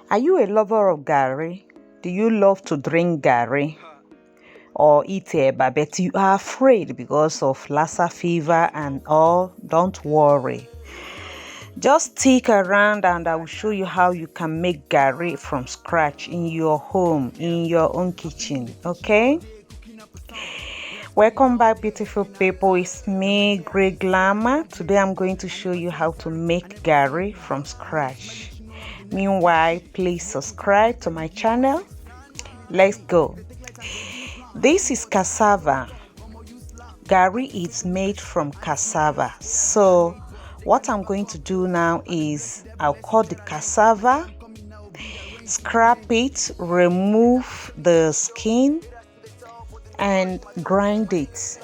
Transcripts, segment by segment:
Are you a lover of Garri? Do you love to drink Garri or eat eba, but you are afraid because of Lassa fever and all? Don't worry. Just stick around and I will show you how you can make Garri from scratch in your home, in your own kitchen, okay? Welcome back, beautiful people. It's me, Grey Glamour. Today I'm going to show you how to make Garri from scratch. Meanwhile, please subscribe to my channel. Let's go. This is cassava. Garri is made from cassava. So what I'm going to do now is I'll cut the cassava, scrap it, remove the skin, and grind it.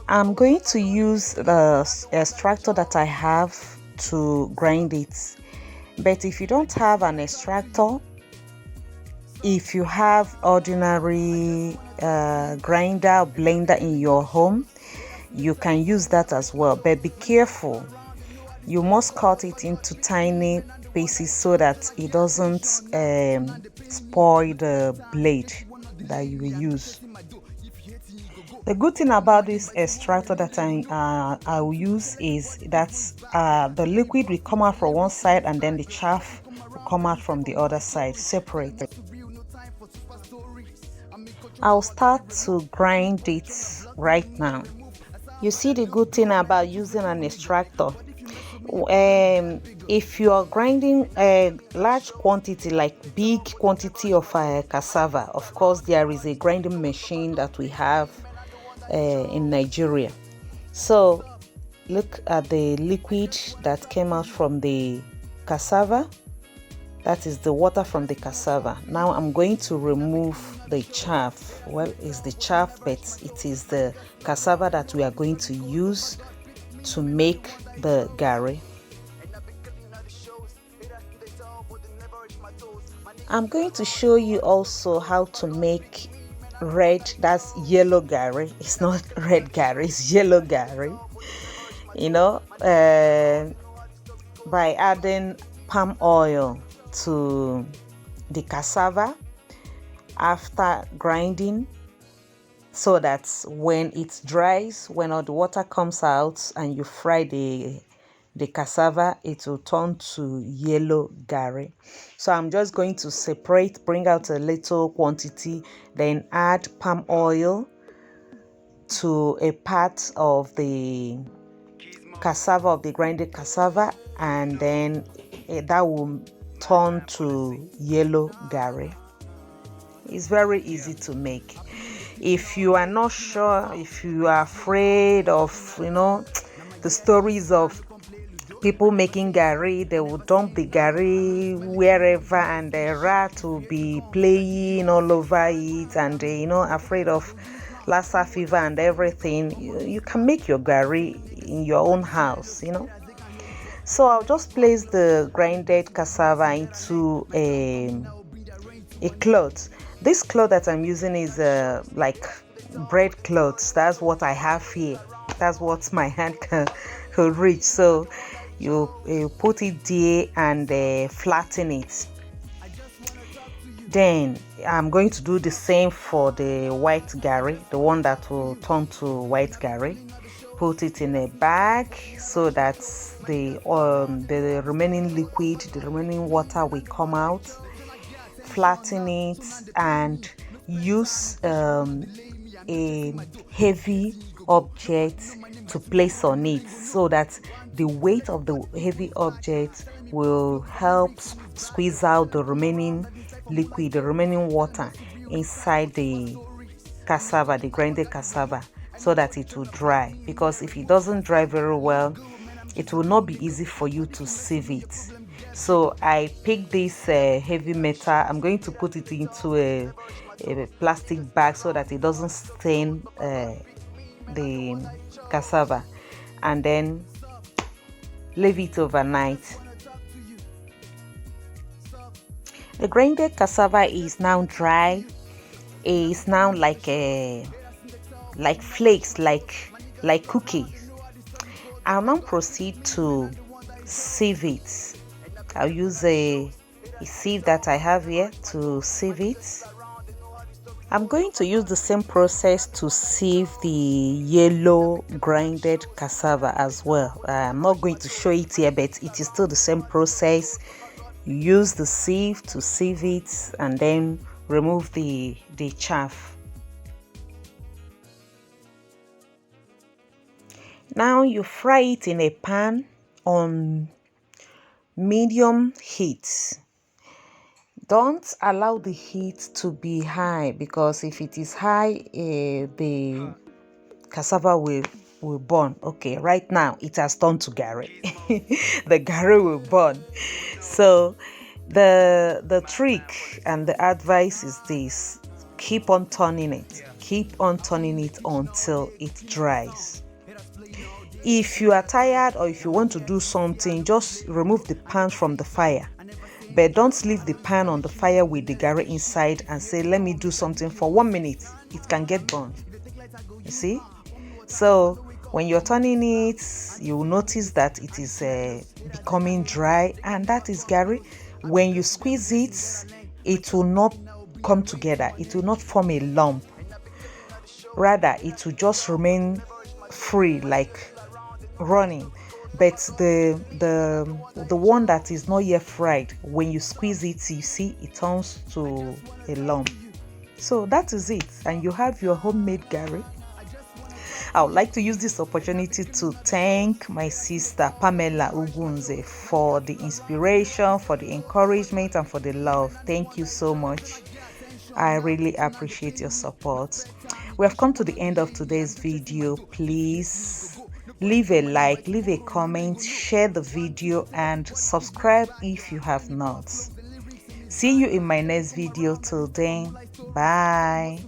I'm going to use the extractor that I have to grind it. But if you don't have an extractor, if you have ordinary grinder or blender in your home, you can use that as well. But be careful. You must cut it into tiny pieces so that it doesn't spoil the blade that you will use. The good thing about this extractor that I will use is that the liquid will come out from one side and then the chaff will come out from the other side, separated. I'll start to grind it right now. You see, the good thing about using an extractor, if you are grinding a large quantity, like big quantity of cassava, of course there is a grinding machine that we have in Nigeria. So look at the liquid that came out from the cassava. That is the water from the cassava. Now I'm going to remove the chaff. Well, it's the chaff, but it is the cassava that we are going to use to make the Garri. I'm going to show you also how to make red, that's yellow Garri. It's not red Garri, it's yellow Garri. You know, by adding palm oil to the cassava after grinding, so that when it dries, when all the water comes out and you fry the cassava, it will turn to yellow Garri. So I'm just going to separate, bring out a little quantity, then add palm oil to a part of the cassava, of the grinded cassava, and then that will turn to yellow Garri. It's very easy to make. If you are not sure, if you are afraid of, you know, the stories of people making Garri, they will dump the Garri wherever and the rat will be playing all over it, and you know, afraid of Lassa fever and everything, you can make your Garri in your own house, you know. So I'll just place the grinded cassava into a cloth. This cloth that I'm using is like bread cloths. That's what I have here. That's what my hand can reach. So you put it there and flatten it. Then I'm going to do the same for the white Garri, the one that will turn to white Garri. Put it in a bag so that the remaining liquid, the remaining water will come out. Flatten it and use a heavy object to place on it, so that the weight of the heavy object will help squeeze out the remaining liquid, the remaining water inside the cassava, the grinded cassava, so that it will dry. Because if it doesn't dry very well, it will not be easy for you to sieve it. So I picked this heavy metal. I'm going to put it into a plastic bag so that it doesn't stain the cassava, and then leave it overnight. The grinded cassava is now dry. It's now like flakes, like cookies. I'll now proceed to sieve it. I'll use a a sieve that I have here to sieve it. I'm going to use the same process to sieve the yellow grinded cassava as well. I'm not going to show it here, but it is still the same process. You use the sieve to sieve it and then remove the chaff. Now you fry it in a pan on medium heat. Don't allow the heat to be high, because if it is high, the cassava will burn. Okay, right now it has turned to Garri. The Garri will burn. So the trick and the advice is this: keep on turning it. Keep on turning it until it dries. If you are tired or if you want to do something, just remove the pan from the fire. But don't leave the pan on the fire with the Garri inside and say, let me do something for 1 minute. It can get burned. You see? So when you're turning it, you will notice that it is becoming dry, and that is Garri. When you squeeze it, it will not come together. It will not form a lump. Rather, it will just remain free, like running. But the one that is not yet fried, when you squeeze it, you see it turns to a lump. So that is it, and you have your homemade Garri. I would like to use this opportunity to thank my sister Pamela Ugunze for the inspiration, for the encouragement, and for the love. Thank you so much. I really appreciate your support. We have come to the end of today's video. Please leave a like, leave a comment, share the video, and subscribe if you have not. See you in my next video. Till then, bye.